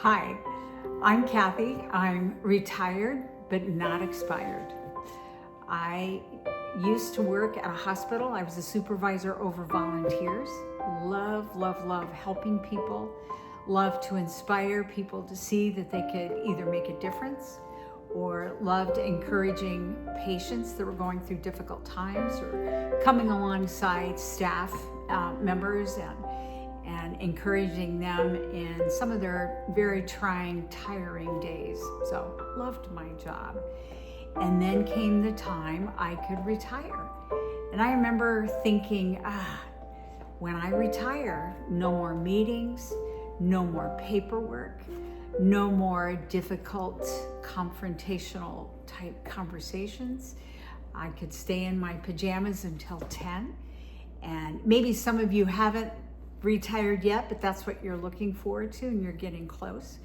Hi, I'm Kathy. I'm retired but not expired. I used to work at a hospital. I was a supervisor over volunteers. Love helping people. Love to inspire people to see that they could either make a difference, or loved encouraging patients that were going through difficult times, or coming alongside staff members and encouraging them in some of their very trying, tiring days. So loved my job. And then came the time I could retire. And I remember thinking, when I retire, no more meetings, no more paperwork, no more difficult confrontational type conversations. I could stay in my pajamas until 10. And maybe some of you haven't retired yet, but that's what you're looking forward to and you're getting close.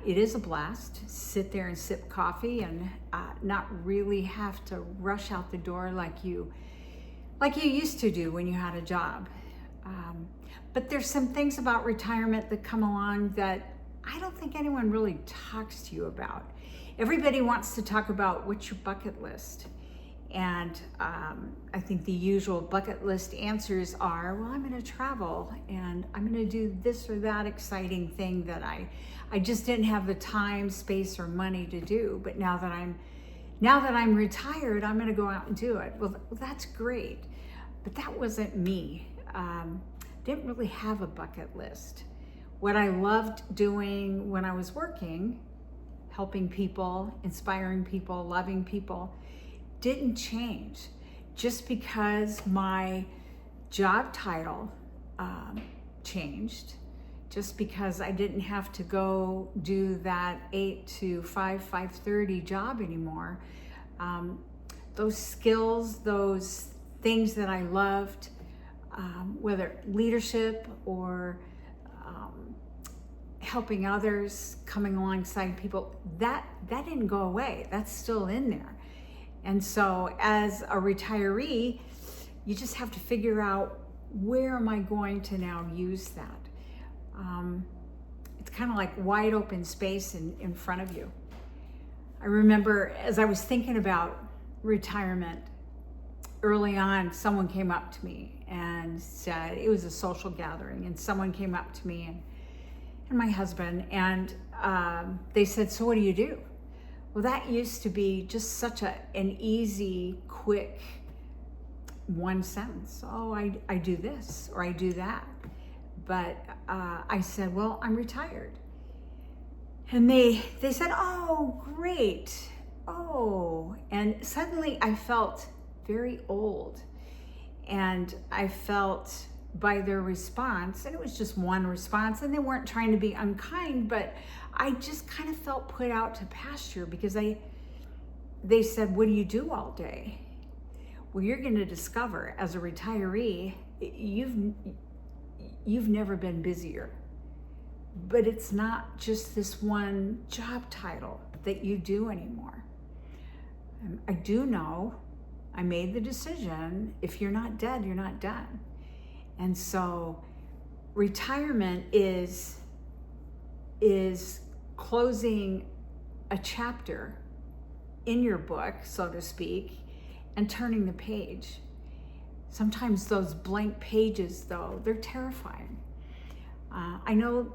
It is a blast. Sit there and sip coffee and not really have to rush out the door like you used to do when you had a job. But there's some things about retirement that come along that I don't think anyone really talks to you about. Everybody wants to talk about what's your bucket list. And I think the usual bucket list answers are, well, I'm going to travel and I'm going to do this or that exciting thing that I just didn't have the time, space, or money to do. But now that I'm retired, I'm going to go out and do it. Well, that's great. But that wasn't me. Didn't really have a bucket list. What I loved doing when I was working, helping people, inspiring people, loving people, didn't change. Just because my job title changed, just because I didn't have to go do that 8 to 5:30 job anymore, those skills, those things that I loved, whether leadership or helping others, coming alongside people, that didn't go away. That's still in there. And so as a retiree, you just have to figure out, where am I going to now use that? It's kind of like wide open space in front of you. I remember as I was thinking about retirement, early on, someone came up to me and said, it was a social gathering, and someone came up to me and my husband, and they said, so what do you do? Well, that used to be just such an easy, quick one sentence. Oh, I do this or I do that. But I said, well, I'm retired. And they said, oh, great. Oh, and suddenly I felt very old. And I felt by their response, and it was just one response, and they weren't trying to be unkind, but I just kind of felt put out to pasture, because they said, what do you do all day? Well, you're going to discover as a retiree, you've never been busier. But it's not just this one job title that you do anymore. I do know I made the decision, if you're not dead, you're not done. And so retirement is closing a chapter in your book, so to speak, and turning the page. Sometimes those blank pages, though, they're terrifying. I know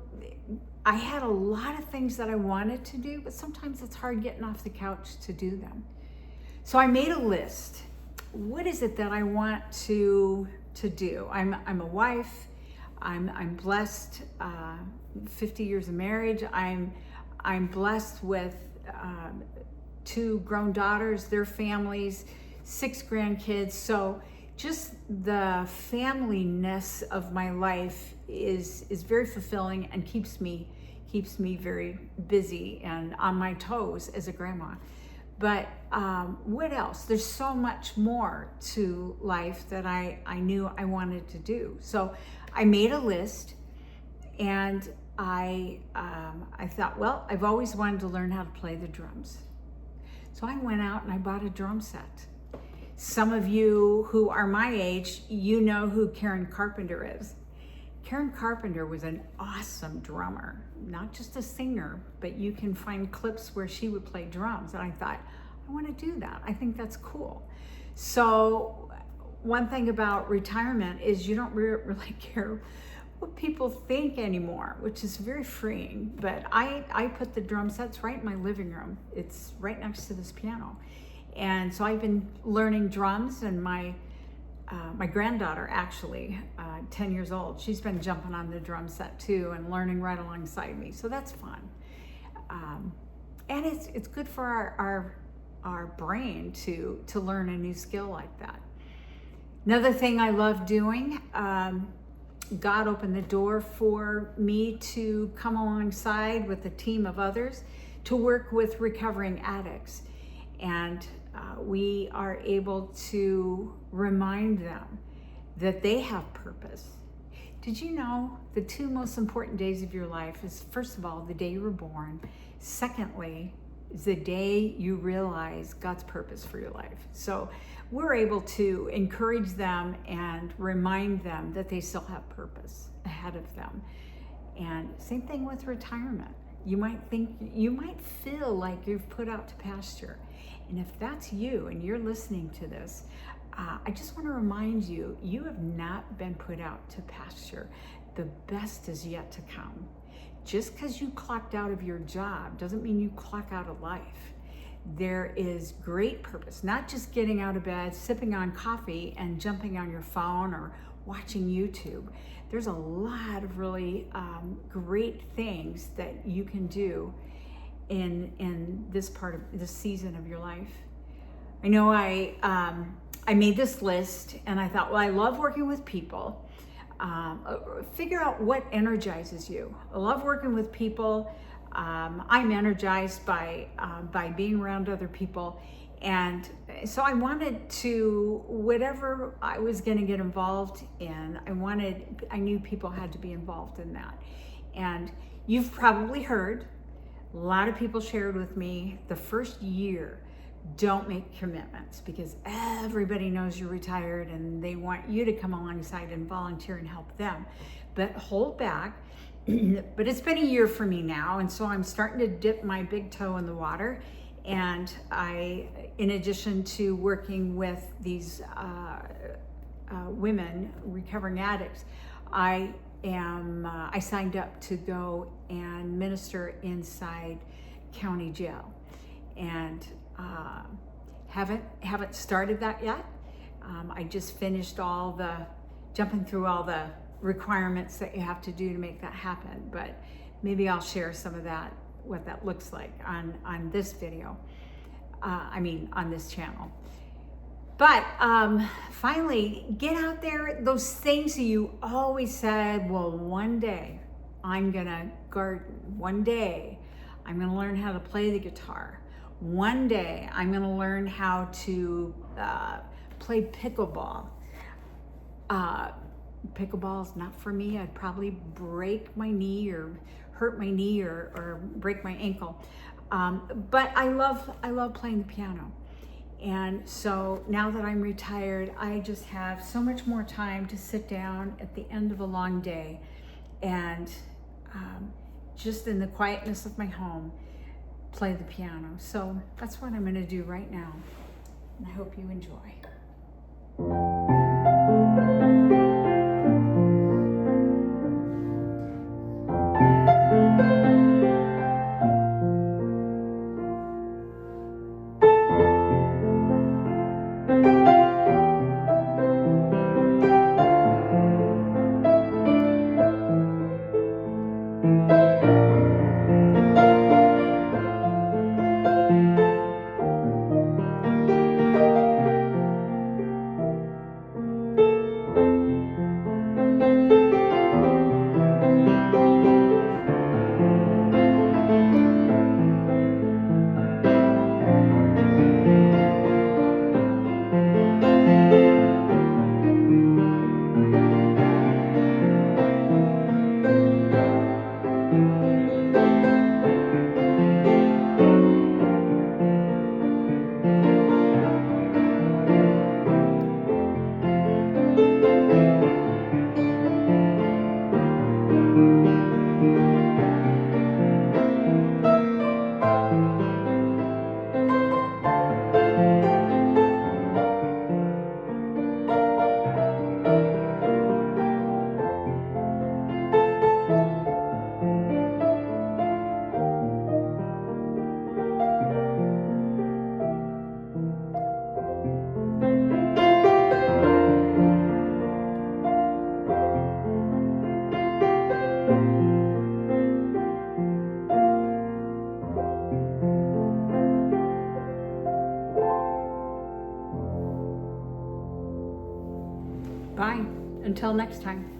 I had a lot of things that I wanted to do, but sometimes it's hard getting off the couch to do them. So I made a list. What is it that I want to do? I'm a wife. I'm blessed. 50 years of marriage. I'm blessed with 2 grown daughters, their families, 6 grandkids. So just the familyness of my life is very fulfilling and keeps me very busy and on my toes as a grandma. But what else? There's so much more to life that I knew I wanted to do. So I made a list, and I thought, well, I've always wanted to learn how to play the drums. So I went out and I bought a drum set. Some of you who are my age, you know who Karen Carpenter is. Karen Carpenter was an awesome drummer, not just a singer, but you can find clips where she would play drums. And I thought, I want to do that. I think that's cool. So one thing about retirement is you don't really care what people think anymore, which is very freeing. But I put the drum sets right in my living room. It's right next to this piano. And so I've been learning drums, and my granddaughter, actually, 10 years old, she's been jumping on the drum set too and learning right alongside me. So that's fun. And it's good for our brain to learn a new skill like that. Another thing I love doing, God opened the door for me to come alongside with a team of others to work with recovering addicts. And we are able to remind them that they have purpose. Did you know the two most important days of your life is, first of all, the day you were born. Secondly, is the day you realize God's purpose for your life. So we're able to encourage them and remind them that they still have purpose ahead of them. And same thing with retirement. You might feel like you've put out to pasture. And if that's you and you're listening to this, I just want to remind you, you have not been put out to pasture. The best is yet to come. Just because you clocked out of your job doesn't mean you clock out of life. There is great purpose, not just getting out of bed, sipping on coffee and jumping on your phone or watching YouTube. There's a lot of really great things that you can do in this part of this season of your life. I know I made this list and I thought, well, I love working with people. Figure out what energizes you. I love working with people. I'm energized by being around other people. And so I wanted to, whatever I was going to get involved in, I knew people had to be involved in that. And you've probably heard, a lot of people shared with me, the first year, don't make commitments because everybody knows you're retired and they want you to come alongside and volunteer and help them. But hold back. But it's been a year for me now, and so I'm starting to dip my big toe in the water. And in addition to working with these women, recovering addicts, I signed up to go and minister inside county jail, and haven't started that yet. I just finished jumping through all the requirements that you have to do to make that happen, but maybe I'll share some of that, what that looks like on this video, on this channel. But finally, get out there, those things that you always said, well, one day I'm gonna garden, one day I'm gonna learn how to play the guitar, one day I'm gonna learn how to play pickleball. Pickleball is not for me. I'd probably break my knee or hurt my knee or break my ankle. But I love playing the piano. And so now that I'm retired, I just have so much more time to sit down at the end of a long day and just in the quietness of my home, play the piano. So that's what I'm going to do right now. And I hope you enjoy. Until next time.